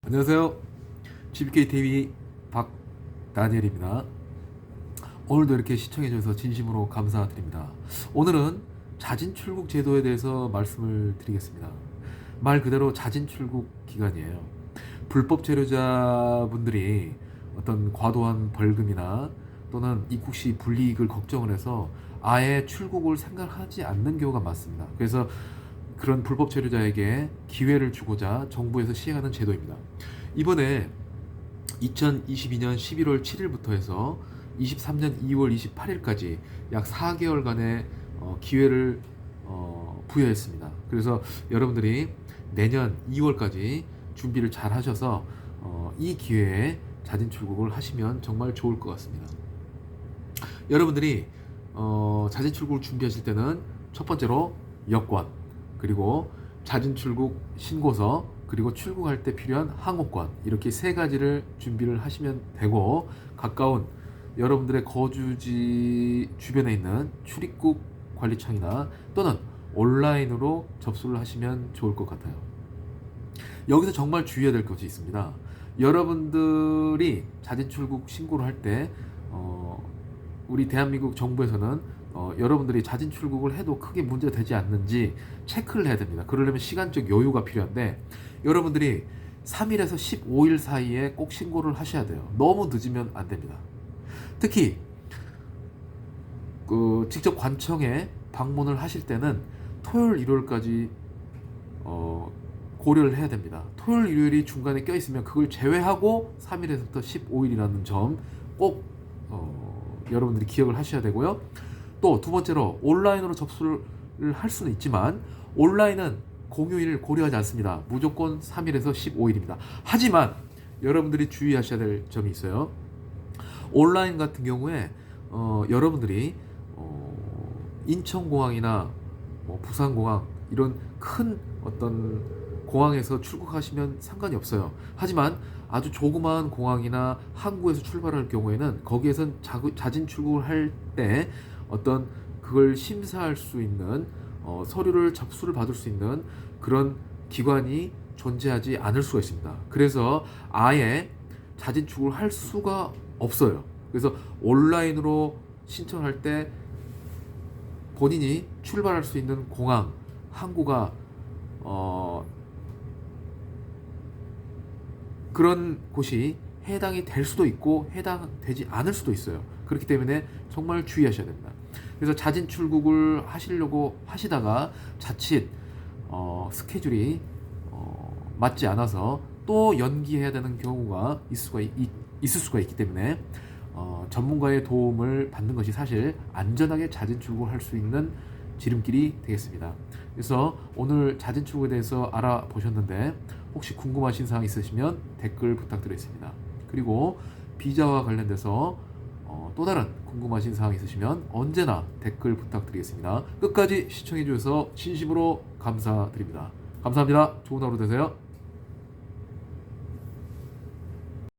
안녕하세요. GBKTV 박다니엘입니다. 오늘도 이렇게 시청해주셔서 진심으로 감사드립니다. 오늘은 자진 출국 제도에 대해서 말씀을 드리겠습니다. 말 그대로 자진 출국 기간이에요. 불법 체류자분들이 어떤 과도한 벌금이나 또는 입국 시 불이익을 걱정을 해서 아예 출국을 생각하지 않는 경우가 많습니다. 그래서 그런 불법 체류자에게 기회를 주고자 정부에서 시행하는 제도입니다. 이번에 2022년 11월 7일부터 해서 23년 2월 28일까지 약 4개월간의 기회를 부여했습니다. 그래서 여러분들이 내년 2월까지 준비를 잘 하셔서 이 기회에 자진 출국을 하시면 정말 좋을 것 같습니다. 여러분들이 자진 출국을 준비하실 때는 첫 번째로 여권, 그리고 자진 출국 신고서, 그리고 출국할 때 필요한 항공권, 이렇게 세 가지를 준비를 하시면 되고, 가까운 여러분들의 거주지 주변에 있는 출입국 관리청이나 또는 온라인으로 접수를 하시면 좋을 것 같아요. 여기서 정말 주의해야 될 것이 있습니다. 여러분들이 자진 출국 신고를 할 때 우리 대한민국 정부에서는 여러분들이 자진 출국을 해도 크게 문제가 되지 않는지 체크를 해야 됩니다. 그러려면 시간적 여유가 필요한데, 여러분들이 3일에서 15일 사이에 꼭 신고를 하셔야 돼요. 너무 늦으면 안 됩니다. 특히 직접 관청에 방문을 하실 때는 토요일, 일요일까지 고려를 해야 됩니다. 토요일, 일요일이 중간에 껴있으면 그걸 제외하고 3일에서부터 15일이라는 점 꼭 여러분들이 기억을 하셔야 되고요. 또 두 번째로, 온라인으로 접수를 할 수는 있지만 온라인은 공휴일을 고려하지 않습니다. 무조건 3일에서 15일입니다. 하지만 여러분들이 주의하셔야 될 점이 있어요. 온라인 같은 경우에 여러분들이 인천공항이나 부산공항, 이런 큰 어떤 공항에서 출국하시면 상관이 없어요. 하지만 아주 조그마한 공항이나 항구에서 출발할 경우에는 거기에선 자진 출국을 할 때 어떤 그걸 심사할 수 있는 서류를 접수를 받을 수 있는 그런 기관이 존재하지 않을 수가 있습니다. 그래서 아예 자진 출국을 할 수가 없어요. 그래서 온라인으로 신청할 때 본인이 출발할 수 있는 공항, 항구가 그런 곳이 해당이 될 수도 있고 해당되지 않을 수도 있어요. 그렇기 때문에 정말 주의하셔야 됩니다. 그래서 자진 출국을 하시려고 하시다가 자칫 스케줄이 맞지 않아서 또 연기해야 되는 경우가 있을 수가 있기 때문에 전문가의 도움을 받는 것이 사실 안전하게 자진 출국을 할 수 있는 지름길이 되겠습니다. 그래서 오늘 자진 출국에 대해서 알아보셨는데 혹시 궁금하신 사항 있으시면 댓글 부탁드리겠습니다. 그리고 비자와 관련돼서 또 다른 궁금하신 사항 있으시면 언제나 댓글 부탁드리겠습니다. 끝까지 시청해 주셔서 진심으로 감사드립니다. 감사합니다. 좋은 하루 되세요.